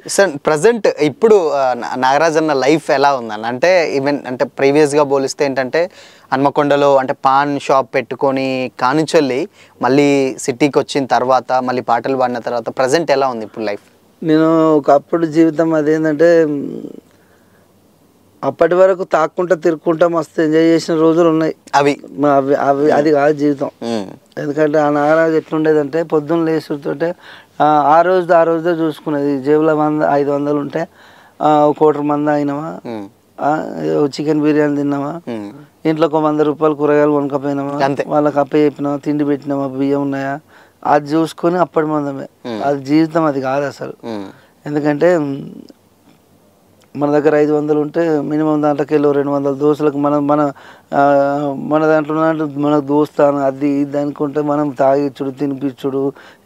Sir present ఇప్పుడు నాగరాజ్ అన్న life ఎలా ఉందన్న? అంటే ఈవెన్ అంటే ప్రీవియస్గా పోలిస్తే ఏంటంటే హన్మకొండలో అంటే పాన్ షాప్ పెట్టుకొని కానించొల్లి మళ్ళీ సిటీకి వచ్చిన తర్వాత మళ్ళీ పాటలు పాడిన తర్వాత ప్రెజెంట్ ఎలా ఉంది ఇప్పుడు లైఫ్? నేను ఒకప్పుడు జీవితం అదేంటంటే అప్పటి వరకు తాక్కుంటా తిరుక్కుంటా మస్తు ఎంజాయ్ చేసిన రోజులు ఉన్నాయి. అది కాదు జీవితం. ఎందుకంటే ఆ నాగరాజు ఎట్లుండేదంటే పొద్దున్న లేచుతుంటే ఆ రోజుదే చూసుకునేది. జేబులో 500 ఉంటే 1,00,00,000 మంది అయినామా, చికెన్ బిర్యానీ తిన్నామా, ఇంట్లో ఒక 100 రూపాయలు కూరగాయలు కొనుక్కపోయినామా, వాళ్ళకి అప్ప చెప్పినామా, తిండి పెట్టినామా, బియ్యం ఉన్నాయా, అది చూసుకొని అప్పటి మందమే. అది జీవితం, అది కాదు అసలు. ఎందుకంటే మన దగ్గర 500 ఉంటే మినిమం దాంట్లోకి 200 దోస్తులకు మన దాంట్లో మనకు దోస్తాను అది ఇది అనుకుంటే మనం తాగిచ్చుడు, తినిపించుడు,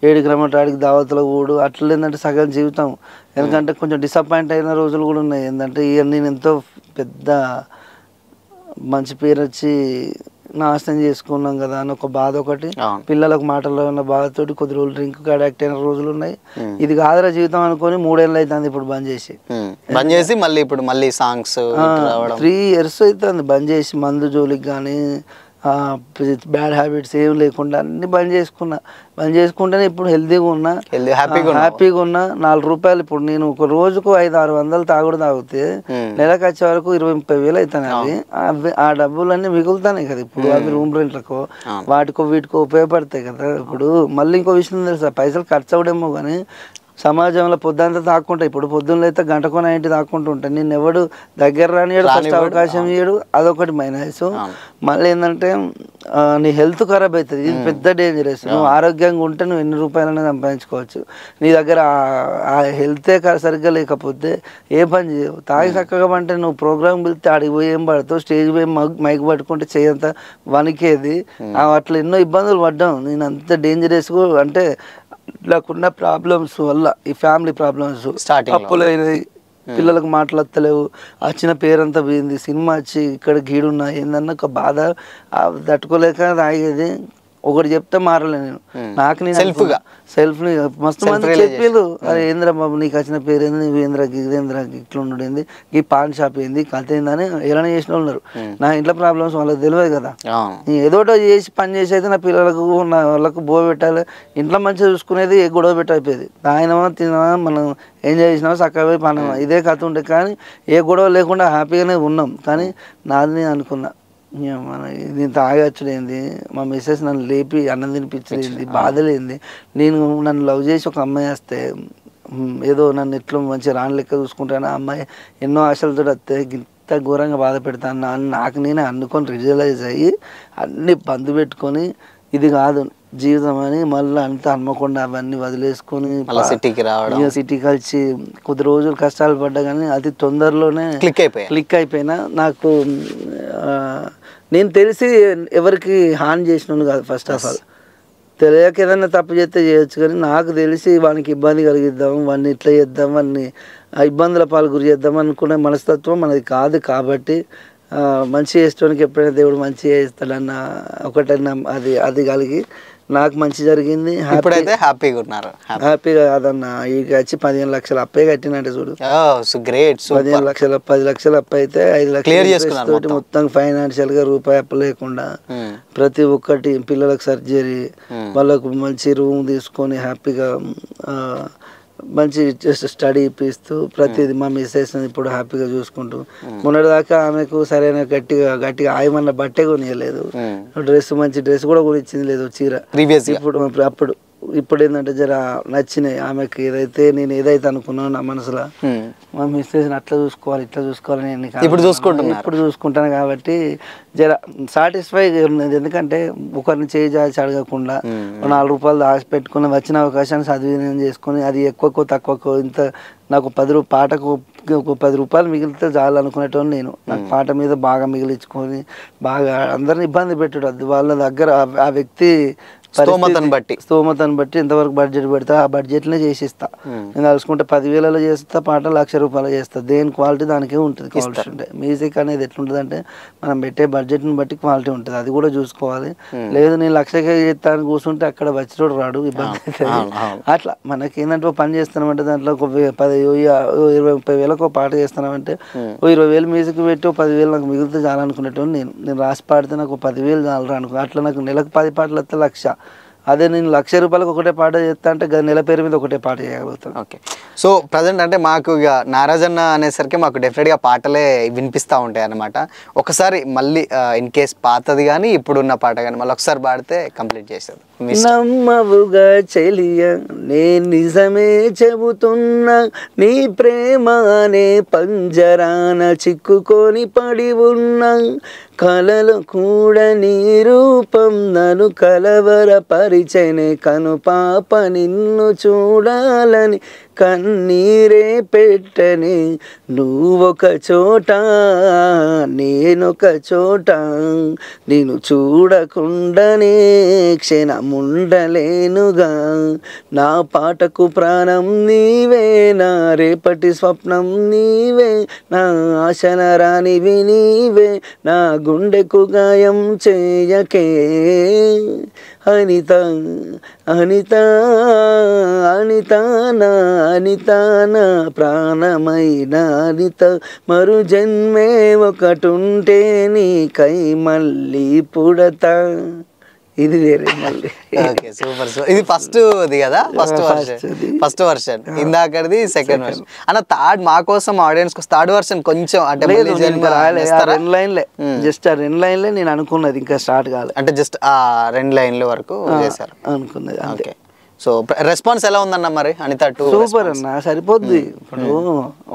7 కిలోమీటర్ ఆడికి దావతలకు పోడు, అట్లా ఏంటంటే సగం జీవితం. ఎందుకంటే కొంచెం డిసప్పాయింట్ అయిన రోజులు కూడా ఉన్నాయి. ఏంటంటే నేను ఎంతో పెద్ద మంచి పేరు వచ్చి నాశనం చేసుకున్నాం కదా అని ఒక బాధ ఒకటి, పిల్లలకు మాటల్లో ఉన్న బాధతోటి కొద్ది రోజులు డ్రింక్ అడాక్ట్ అయిన రోజులు ఉన్నాయి. ఇది కాదురా జీవితం అనుకొని 3 ఏళ్ళు అవుతుంది ఇప్పుడు బంద్ చేసి మళ్ళీ ఇప్పుడు మళ్ళీ సాంగ్స్ 3 ఇయర్స్ అవుతుంది బంద్ చేసి. మందు జోలికి కానీ బ్యాడ్ హ్యాబిట్స్ ఏం లేకుండా అన్ని బంద్ చేసుకుంటేనే ఇప్పుడు హెల్తీగా ఉన్నా, హ్యాపీగా ఉన్నా. 4 రూపాయలు ఇప్పుడు నేను ఒక రోజుకు 500-600 తాగితే నెలకు వచ్చే వరకు 20-30 వేలు అవుతాయి. అవి ఆ డబ్బులన్నీ మిగులుతాయి కదా ఇప్పుడు. అవి రూమ్ రెంట్లకో వీటికో ఉపయోగపడతాయి కదా. ఇప్పుడు మళ్ళీ ఇంకో విషయం తెలుసా, పైసలు ఖర్చు అవడేమో కానీ సమాజంలో పొద్దుంతా తాక్కుంటా. ఇప్పుడు పొద్దున్న అయితే గంటకొన ఇంటి తాక్కుంటూ ఉంటాను. నేను ఎవడు దగ్గర రానియడు, ఫస్ట్ అవకాశం ఇయ్యడు. అదొకటి మైనస్. మళ్ళీ ఏంటంటే నీ హెల్త్ ఖరాబ్ అవుతుంది. ఇది పెద్ద డేంజరస్. నువ్వు ఆరోగ్యంగా ఉంటే నువ్వు ఎన్ని రూపాయలైనా సంపాదించుకోవచ్చు. నీ దగ్గర ఆ హెల్తే సరిగ్గా లేకపోతే ఏ పని చేయవు. తాగి చక్కగా అంటే నువ్వు ప్రోగ్రామ్ పిలిస్తే ఆడికి పోయి ఏం పడతావు, స్టేజ్ పోయి మైక్ పట్టుకుంటే చేయంత వణికేది. అట్లా ఎన్నో ఇబ్బందులు పడ్డాం. నేను అంత డేంజరస్ అంటే నాకున్న ప్రాబ్లమ్స్ వల్ల, ఈ ఫ్యామిలీ ప్రాబ్లమ్స్, అప్పులైనవి, పిల్లలకు మాట్లాడతలేవు, వచ్చిన పేరంతా పోయింది, సినిమా వచ్చి ఇక్కడ గీడున్నా ఏందన్న ఒక బాధ తట్టుకోలేక తాగేది. ఒకటి చెప్తే మారలే నేను. నాకు నేను సెల్ఫ్ని మస్తు మంది చెప్పేది, అరే ఏంద్ర బాబు నీకు వచ్చిన పేరు ఏంది, నువ్వు ఇదేంద్ర ఇట్లా ఉండేది, ఈ పాన్ షాప్ ఏంది, కథ ఏందని ఎలానే చేసిన వాళ్ళు ఉన్నారు. నా ఇంట్లో ప్రాబ్లమ్స్ వాళ్ళకి తెలియదు కదా. నేను ఏదోటో చేసి పని చేసి అయితే నా పిల్లలకు నా వాళ్ళకు బో పెట్టాలి, ఇంట్లో మంచిగా చూసుకునేది. ఏ గొడవ పెట్టయిపోయేది. తాగినామా తిన్నామా మనం ఎంజాయ్ చేసినామా చక్కగా పోయి పన్నామా, ఇదే కథ ఉండే. కానీ ఏ గొడవ లేకుండా హ్యాపీగానే ఉన్నాం. కానీ నాది నేను అనుకున్నా, నేను తాగచ్చులేంది, మా మిస్సెస్ నన్ను లేపి అన్నం తినిపించలేంది, బాధలేంది, నన్ను లవ్ చేసి ఒక అమ్మాయి వస్తే ఏదో నన్ను ఎట్లా మంచిగా రాని లెక్క చూసుకుంటాను, ఆ అమ్మాయి ఎన్నో ఆశలతో వస్తే ఇంత ఘోరంగా బాధ పెడతాను అని నాకు నేనే అనుకొని రియలైజ్ అయ్యి అన్ని బంద్ పెట్టుకొని ఇది కాదు జీవితం అని మళ్ళీ అంతా హన్మకొండ అవన్నీ వదిలేసుకొని సిటీకి వచ్చి కొద్ది రోజులు కష్టాలు పడ్డా కానీ అది తొందరలోనే క్లిక్ అయిపోయినా. నాకు నేను తెలిసి ఎవరికి హాని చేసినాను కాదు. ఫస్ట్ ఆఫ్ ఆల్ తెలియక ఏదైనా తప్పు చేస్తే చేయొచ్చు, కానీ నాకు తెలిసి వానికి ఇబ్బంది కలిగిద్దాం, వాడిని ఇట్లా చేద్దాం, వాడిని ఇబ్బందుల పాలు గురి చేద్దాం అనుకునే మనస్తత్వం మనది కాదు. కాబట్టి మంచి చేసేవానికి ఎప్పుడైనా దేవుడు మంచిగా చేస్తాడన్న ఒకటన్నా అది కలిగి నాకు మంచి జరిగింది. హ్యాపీగా ఉన్నారు. హ్యాపీగా కాదన్న, ఇక వచ్చి 15 లక్షలు అప్పే కట్టినంటే చూడు. 15 లక్షలు 10 లక్షలు అప్పు అయితే 5 లక్షలు తోటి మొత్తం ఫైనాన్షియల్ గా రూపాయి అప్పు లేకుండా ప్రతి ఒక్కటి, పిల్లలకు సర్జరీ, వాళ్ళకు మంచి రూమ్ తీసుకొని హ్యాపీగా మంచి స్టడీ ఇప్పిస్తూ ప్రతిది మా మిస్సెస్ ఇప్పుడు హ్యాపీగా చూసుకుంటూ. మొన్నటిదాకా ఆమెకు సరైన గట్టిగా ఆయమన్న బట్టే కొనియలేదు, మంచి డ్రెస్ కూడా కొనిచ్చింది లేదు, చీర. ఇప్పుడు ఏంటంటే జర నచ్చినాయి ఆమెకు. నేను ఏదైతే అనుకున్నానో నా మనసులో మా మిస్సెస్ అట్లా చూసుకోవాలి ఇట్లా చూసుకోవాలి నేను ఇప్పుడు చూసుకుంటాను. కాబట్టి జర సాటిస్ఫై ఉన్నది. ఎందుకంటే ఒకరిని చేయి చాచి అడగకుండా 4 రూపాయలు దాచి పెట్టుకుని వచ్చిన అవకాశాన్ని సద్వినియోగం చేసుకొని అది ఎక్కువకో తక్కువకో ఇంత నాకు పాటకు ఒక 10 రూపాయలు మిగిలితే చాలు అనుకునేటోని నేను. నాకు పాట మీద బాగా మిగిలించుకొని బాగా అందరిని ఇబ్బంది పెట్టాడు. వాళ్ళ దగ్గర ఆ వ్యక్తి స్తోమతను బట్టి ఎంతవరకు బడ్జెట్ పెడతా ఆ బడ్జెట్నే చేసిస్తా. నేను తలుసుకుంటే 10,000లో చేస్తా, పాట ₹1,00,000 చేస్తా. దేని క్వాలిటీ దానికే ఉంటుంది. క్వాలిటీ ఉంటాయి. మ్యూజిక్ అనేది ఎట్లుంటుంది అంటే మనం పెట్టే బడ్జెట్ని బట్టి క్వాలిటీ ఉంటుంది, అది కూడా చూసుకోవాలి. లేదు నేను 1,00,000కే చేస్తాను కూర్చుంటే అక్కడ వచ్చినోడు రాడు, ఇబ్బంది అవుతుంది. అట్లా మనకి ఏంటంటే పని చేస్తున్నామంటే దాంట్లో ఒక 10,000-20,000 30,000కు ఒక పాట చేస్తున్నామంటే 20,000 మ్యూజిక్ పెట్టి 10,000 నాకు మిగిలితే చాలా అనుకునేటోని. నేను రాసి పాడితే నాకు 10,000 చాలు అనుకో. అట్లా నాకు నెలకు 10 పాటలు వస్తే 1,00,000. అదే నేను ₹1,00,000 ఒకటే పాట చేస్తా అంటే నెల పేరు మీద ఒకటే పాట చేయగలుగుతాను. ఓకే. సో ప్రజెంట్ అంటే మాకు ఇక నారాజన్న అనేసరికి మాకు డెఫినెట్గా పాటలే వినిపిస్తూ ఉంటాయి అన్నమాట. ఒకసారి మళ్ళీ ఇన్ కేస్ పాతది కానీ ఇప్పుడున్న పాట కానీ మళ్ళీ ఒకసారి పాడితే కంప్లీట్ చేసేది. నమ్మవుగా చెలియ నే నిజమే చెబుతున్నా, నీ ప్రేమ అనే పంజరాన చిక్కుకొని పడి ఉన్నా, కలలు కూడా నీ రూపం నన్ను కలవరపరిచెనే, కను పాప నిన్ను చూడాలని కన్నీరే పెట్టని, నువ్వొక చోట నేనొక చోట, నేను చూడకుండానే క్షణముండలేనుగా, నా పాటకు ప్రాణం నీవే, నా రేపటి స్వప్నం నీవే, నా ఆశల రానివి నీవే, నా గుండెకు గాయం చేయకే అనిత అనిత అనిత నా అనిత నా ప్రాణమైన అనిత, మరు జన్మే ఒకటుంటే నీకై మళ్ళీ పుడతా. ఇది వేరే మళ్ళీ. Okay, super. ఇది ఫస్ట్ది కదా, ఫస్ట్ వర్షన్. ఇందాకది సెకండ్ వర్షన్. అన్న థర్డ్ మా కోసం ఆడియన్స్ కోసం థర్డ్ వర్షన్ కొంచెం అంటే 2 లైన్లే, జస్ట్ ఆ 2 లైన్లే నేను అనుకున్నది, ఇంకా స్టార్ట్ కాలేదు. అంటే జస్ట్ ఆ 2 లైన్ల వరకు చేశారు అనుకున్నది. ఓకే. సో రెస్పాన్స్ ఎలా ఉందన్న మరి అనిత 2? సూపర్ అన్న, సరిపోద్ది. ఇప్పుడు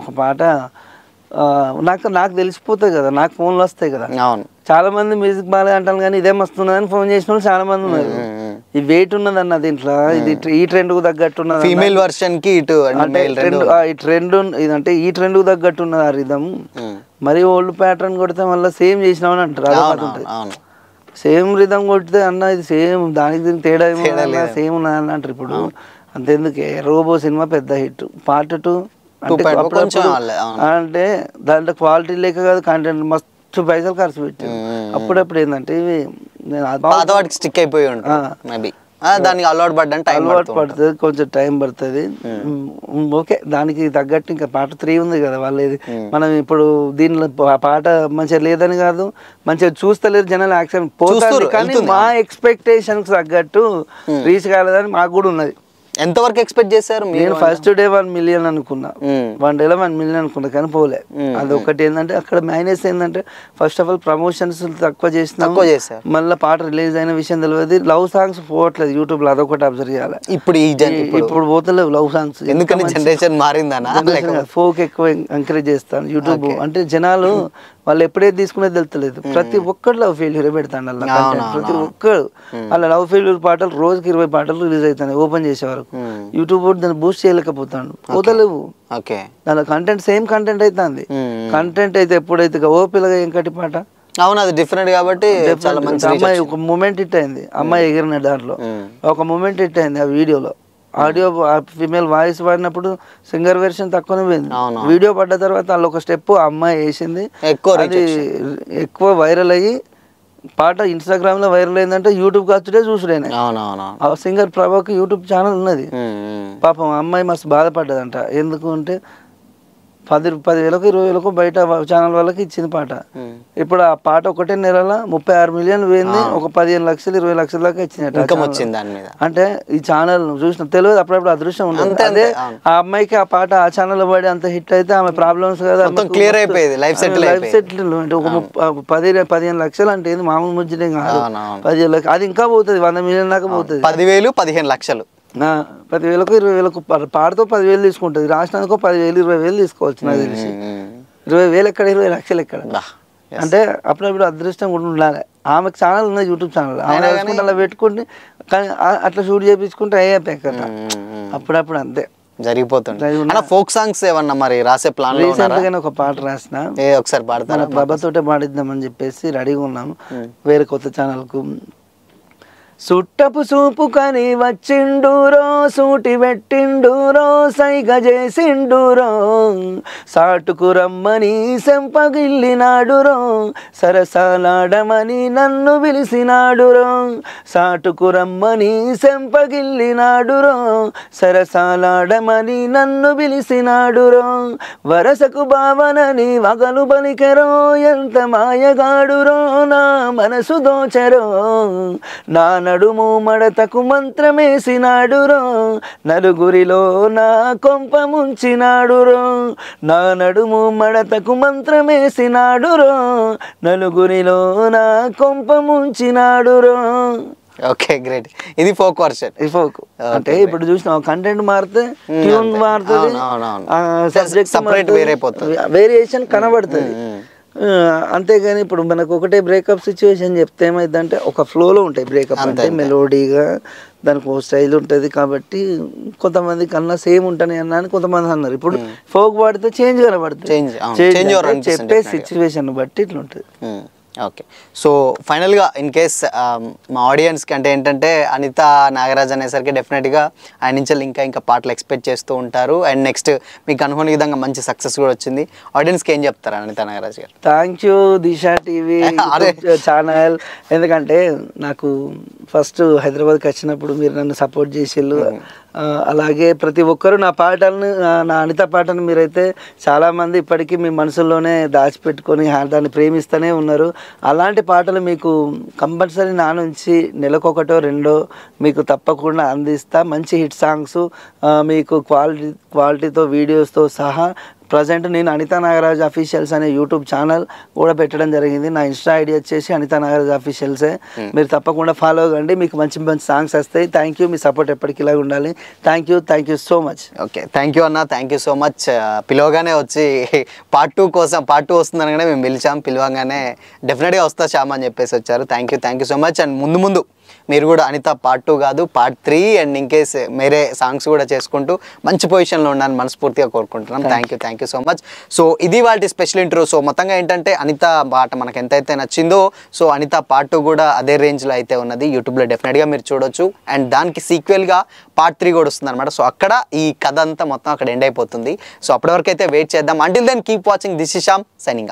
ఒక పాట నాకు తెలిసిపోతుంది కదా, నాకు ఫోన్లు వస్తాయి కదా. అవును, చాలా మంది మ్యూజిక్ బాగా అంటాను కానీ ఇదేం వస్తున్నదని ఫోన్ చేసిన వాళ్ళు చాలా మంది ఉన్నారు. ఈ వెయిట్ ఉన్నది అన్న దీంట్లో, ఇది ఈ ట్రెండ్ కు తగ్గట్టు ఉన్నది. ఫీమేల్ వర్షన్ కి ఇటు ఈ ట్రెండ్ ఇదంటే ఈ ట్రెండ్ కు తగ్గట్టు ఉన్నది. ఆ రిధం మరి ఓల్డ్ ప్యాటర్న్ కొడితే మళ్ళీ సేమ్ చేసినామని అంటారు. సేమ్ రిధం కొడితే అన్న ఇది సేమ్, దానికి దీనికి తేడా సేమ్ ఉన్నది అని అంటారు. ఇప్పుడు అంతెందుకే రోబో సినిమా పెద్ద హిట్, పార్ట్ 2 అంటే దాంట్లో క్వాలిటీ లేక కాదు, కంటెంట్ మస్తు పైసలు ఖర్చు పెట్టారు. అప్పుడప్పుడు ఏంటంటే ఇవి స్టిక్ అయిపోయి దానికి అలవాటు పడుతుంది, కొంచెం టైం పడుతుంది. ఓకే, దానికి తగ్గట్టు ఇంకా పార్ట్ 3 ఉంది కదా వాళ్ళది. మనం ఇప్పుడు దీనిలో పాట మంచిగా లేదని కాదు, మంచిగా చూస్తలేరు జనాలు, యాక్షన్ పోతారు. కానీ మా ఎక్స్పెక్టేషన్స్ తగ్గట్టు రీచ్ కాలేదని మాకు కూడా ఉన్నది. ఎంతవరకు ఎక్స్పెక్ట్ చేశారు? నేను ఫస్ట్ డే 1 మిలియన్ అనుకున్నా, 1 డేలో 1 మిలియన్ అనుకున్నా, కానీ పోలే. అది ఒకటి ఏంటంటే అక్కడ మైనస్ ఏంటంటే ఫస్ట్ ఆఫ్ ఆల్ ప్రమోషన్స్ తక్కువ చేసినా, మళ్ళీ పాట రిలీజ్ అయిన విషయం తెలియదు. లవ్ సాంగ్స్ పోవట్లేదు యూట్యూబ్ లో, అదొకటి అబ్జర్వ్ చేయాలి. ఇప్పుడు పోతలేవు లవ్ సాంగ్స్, ఎందుకంటే జనరేషన్ మారిందనా, ఫోక్ ఎక్కువ ఎంకరేజ్ చేస్తాను యూట్యూబ్. అంటే జనాలు వాళ్ళు ఎప్పుడైతే తీసుకునేది తెలుస్తలేదు. ప్రతి ఒక్కరు లవ్ ఫెయిల్యూర్ పెడతాను అలా, ప్రతి ఒక్కరు అలా లవ్ ఫెయిల్యూర్ పాటలు రోజుకి 20 పాటలు రిలీజ్ అవుతాయి ఓపెన్ చేసే వరకు. యూట్యూబ్ దాన్ని బూస్ట్ చేయలేకపోతాడు, పోతలేవు. దాని కంటెంట్ సేమ్ కంటెంట్ అవుతుంది. కంటెంట్ అయితే ఎప్పుడైతే ఓ పిల్లగా ఎంకటి పాట, అవును అది డిఫరెంట్ కాబట్టి అమ్మాయి ఒక మూమెంట్ హిట్ అయింది, అమ్మాయి ఎగిరిన దాంట్లో ఒక మూమెంట్ హిట్ అయింది. ఆ వీడియోలో ఆడియో ఫీమేల్ వాయిస్ వాడినప్పుడు సింగర్ వెర్షన్ తక్కువనే పోయింది. వీడియో పడ్డ తర్వాత వాళ్ళు ఒక స్టెప్ అమ్మాయి వేసింది, అది ఎక్కువ వైరల్ అయ్యి పాట ఇన్స్టాగ్రామ్ లో వైరల్ అయిందంటే యూట్యూబ్ వచ్చుడే చూసుడేనే. ఆ సింగర్ ప్రభాకి యూట్యూబ్ ఛానల్ ఉన్నది. పాపం అమ్మాయి మస్తు బాధపడ్డదంట. ఎందుకు అంటే 10,000కు 20,000కు బయట ఛానల్ వాళ్ళకి ఇచ్చింది పాట. ఇప్పుడు ఆ పాట ఒకటే నెలలో 36 మిలియన్లు పోయింది, ఒక 15 లక్షలు 20 లక్షల దాకా ఇచ్చింది. అంటే ఈ ఛానల్ చూసిన తెలియదు, అప్పుడప్పుడు అదృష్టం ఉంటుంది. అదే ఆ అమ్మాయికి ఆ పాట ఆ ఛానల్ పడి అంత హిట్ అయితే ఆమె ప్రాబ్లమ్స్ కదా క్లియర్ అయిపోయింది, లైఫ్ సెటిల్. అంటే ఒక 15 లక్షలు అంటే మామూలు ముజ్జనే కాదు, 15 లక్షలు అది ఇంకా పోతుంది, 100 మిలియన్ దాకా పోతుంది. 10,000 15 లక్షలు 10,000కు 20,000కు పాటతో 10,000 తీసుకుంటుంది, రాష్ట్రానికో 10,000 20,000 తీసుకోవచ్చు నాకు తెలిసి. 20,000 ఎక్కడ 20 లక్షలు ఎక్కడ? అంటే అప్పుడప్పుడు అదృష్టం కూడా ఉండాలి. ఆమెకు ఛానల్ ఉన్నది, యూట్యూబ్ ఛానల్, ఆమె అలా పెట్టుకుంటే కానీ అట్లా షూట్ చేయించుకుంటే అయ్యాయి కదా, అప్పుడప్పుడు అంతే జరిగిపోతుంది. ఫోక్ సాంగ్స్ ఏమన్నా మరి రాసే ప్లాన్? రీసెంట్ గానే ఒక పాట రాసిన, ఒకసారి పాడతాను. ప్రభతోటే పాడిద్దామని చెప్పేసి రెడీగా ఉన్నాము. వేరే కొత్త ఛానల్ కు సుట్టపు సూపు కని వచ్చిండురో సూటి పెట్టిండురో సైగ చేసిండురో సాటుకు రమ్మని సెంపగిల్లినాడురో సరసాలాడమని నన్ను పిలిసినాడురో సాటుకు రమ్మని సెంపగిల్లినాడురో సరసాలాడమని నన్ను పిలిసినాడురో వరసకు భావనని వగలు బలికెరో ఎంత మాయగాడురో నా మనసు దోచెరో నా నడుము మడతకు మంత్రమేసినాడురో నలుగురిలో నా కొంప ముంచినాడురో నా నడుము మడతకు మంత్రమేసినాడురో నలుగురిలో నా కొంప ముంచినాడురో. Okay great. ఇది ఫోక్ వర్షన్. ఇది ఫోక్ అంటే ఇప్పుడు చూసిన కంటెంట్ మారితే ట్యూన్ మారుతుంది, సబ్జెక్ట్ సెపరేట్ వేరైపోతుంది, వేరియేషన్ కనబడుతుంది. అంతేగాని ఇప్పుడు మనకు ఒకటే బ్రేకప్ సిచ్యువేషన్ చెప్తే ఏమైందంటే ఒక ఫ్లోలో ఉంటాయి బ్రేకప్ అంటే మెలోడీగా దానికి ఒక స్టైల్ ఉంటుంది కాబట్టి కొంతమంది కన్నా సేమ్ ఉంటాయి అన్న కొంతమంది అన్నారు. ఇప్పుడు ఫోక్ పాడితే చేంజ్ కనబడుతుంది, చెప్పే సిచ్యువేషన్ బట్టి ఇట్లా ఉంటుంది. ఓకే. సో ఫైనల్గా ఇన్ కేస్ మా ఆడియన్స్కి అంటే ఏంటంటే అనిత నాగరాజ్ అనేసరికి డెఫినెట్గా ఆయన నుంచి ఇంకా పాటలు ఎక్స్పెక్ట్ చేస్తూ ఉంటారు. అండ్ నెక్స్ట్ మీకు అనుకునే విధంగా మంచి సక్సెస్ కూడా వచ్చింది. ఆడియన్స్కి ఏం చెప్తారు అనిత నాగరాజ్ గారు? Thank you Disha TV channel. ఎందుకంటే నాకు ఫస్ట్ హైదరాబాద్కి వచ్చినప్పుడు మీరు నన్ను సపోర్ట్ చేసేళ్ళు, అలాగే ప్రతి ఒక్కరు నా పాటలను నా అనిత పాటను మీరైతే చాలామంది ఇప్పటికీ మీ మనసులోనే దాచిపెట్టుకొని దాన్ని ప్రేమిస్తూనే ఉన్నారు. అలాంటి పాటలు మీకు కంపల్సరీ నా నుంచి నెలకొకటో రెండో మీకు తప్పకుండా అందిస్తా. మంచి హిట్ సాంగ్స్ మీకు క్వాలిటీతో వీడియోస్తో సహా. ప్రజెంట్ నేను అనిత నాగరాజ్ అఫీషియల్స్ అనే యూట్యూబ్ ఛానల్ కూడా పెట్టడం జరిగింది. నా ఇన్స్టా ఐడి వచ్చేసి అనిత నాగరాజ్ అఫీషియల్సే. మీరు తప్పకుండా ఫాలో కండి, మీకు మంచి మంచి సాంగ్స్ వస్తాయి. Thank you. మీ సపోర్ట్ ఎప్పటికీ ఇలాగ ఉండాలి. Thank you so much. Okay, thank you అన్న, థ్యాంక్ యూ సో మచ్. పిలవగానే వచ్చి పార్ట్ 2 కోసం పార్ట్ 2 వస్తుందనగానే మేము పిలిచాం, పిలవగానే డెఫినెట్గా వస్తా శ్యామ్ అని చెప్పేసి వచ్చారు. Thank you so much. And ముందు మీరు కూడా అనిత పార్ట్ 2 కాదు పార్ట్ 3 అండ్ ఇంకేస్ వేరే సాంగ్స్ కూడా చేసుకుంటూ మంచి పొజిషన్లో ఉండాలని మనస్ఫూర్తిగా కోరుకుంటున్నాం. Thank you so much. So ఇది వాళ్ళ స్పెషల్ ఇంటర్వ్యూ. సో మొత్తంగా ఏంటంటే అనిత పాట మనకు ఎంతైతే నచ్చిందో సో అనిత పార్ట్ 2 కూడా అదే రేంజ్లో అయితే ఉన్నది. యూట్యూబ్లో డెఫినెట్గా మీరు చూడొచ్చు. అండ్ దానికి సీక్వెల్గా పార్ట్ 3 కూడా వస్తుంది అనమాట. సో అక్కడ ఈ కథ అంతా మొత్తం అక్కడ ఎండ్ అయిపోతుంది. సో అప్పటి వరకు అయితే వెయిట్ చేద్దాం. Until then keep watching. This is Shyam signing of.